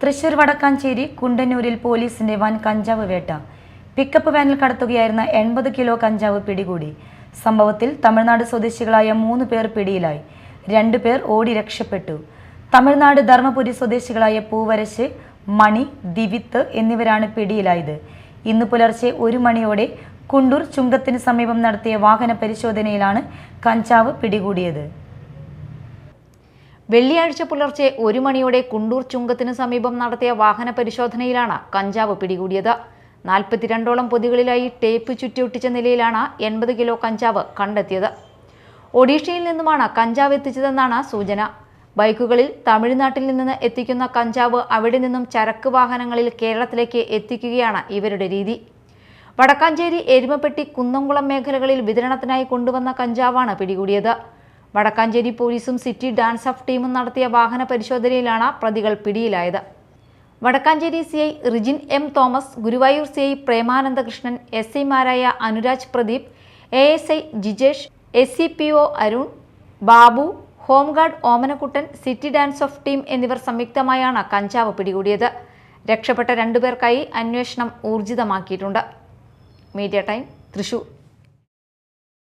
തൃശൂർ വടക്കാഞ്ചേരി കുണ്ടന്നൂരിൽ പോലീസിന്റെ വൻ കഞ്ചാവ് വേട്ട. പിക്കപ്പ് വാനിൽ കടത്തുകയായിരുന്ന 80 കിലോ കഞ്ചാവ് പിടികൂടി. സംഭവത്തിൽ തമിഴ്നാട് സ്വദേശികളായ 3 പേർ പിടിയിലായി. 2 പേർ ഓടി രക്ഷപ്പെട്ടു. തമിഴ്നാട് ധർമ്മപുരി സ്വദേശികളായ പൂവരശ്, മണി, ദിവിത്ത് എന്നിവരാണ് പിടിയിലായത്. ഇന്ന് പുലർച്ചെ 1 മണിയോടെ കുണ്ടൂർ ചുങ്കത്തിന് സമീപം നടത്തിയ വാഹന പരിശോധനയിലാണ് കഞ്ചാവ് പിടികൂടിയത്. വെള്ളിയാഴ്ച പുലർച്ചെ 1 മണിയോടെ കുണ്ടൂർ ചുങ്കത്തിന് സമീപം നടത്തിയ വാഹന പരിശോധനയിലാണ് കഞ്ചാവ് പിടികൂടിയത്. 42ഓളം പൊതികളിലായി ടേപ്പ് ചുറ്റിയൊട്ടിച്ച നിലയിലാണ് 80 കിലോ കഞ്ചാവ് കണ്ടെത്തിയത്. ഒഡീഷയിൽ നിന്നുമാണ് കഞ്ചാവ് എത്തിച്ചതെന്നാണ് സൂചന. ബൈക്കുകളിൽ തമിഴ്നാട്ടിൽ നിന്ന് എത്തിക്കുന്ന കഞ്ചാവ് അവിടെ നിന്നും ചരക്ക് വാഹനങ്ങളിൽ കേരളത്തിലേക്ക് എത്തിക്കുകയാണ് ഇവരുടെ രീതി. വടക്കാഞ്ചേരി, എരുമപ്പെട്ടി, കുന്നംകുളം മേഖലകളിൽ വിതരണത്തിനായി കൊണ്ടുവന്ന കഞ്ചാവാണ് പിടികൂടിയത്. വടക്കാഞ്ചേരി പോലീസും സിറ്റി ഡാൻസ് ഓഫ് ടീമും നടത്തിയ വാഹന പരിശോധനയിലാണ് പ്രതികൾ പിടിയിലായത്. Vadakkanchery CI Rijin M. Thomas, Guruvayur CI Premanandakrishnan, SI മാരായ Anuraj Pradeep, ASI Jijesh, SCPO Arun, Babu, home guard Omanakuttan, city DANSAF team എന്നിവർ സംയുക്തമായാണ് കഞ്ചാവ് പിടികൂടിയത്. രക്ഷപ്പെട്ട 2 പേർക്കായി അന്വേഷണം ഊർജിതമാക്കിയിട്ടുണ്ട്. Media time, Thrissur.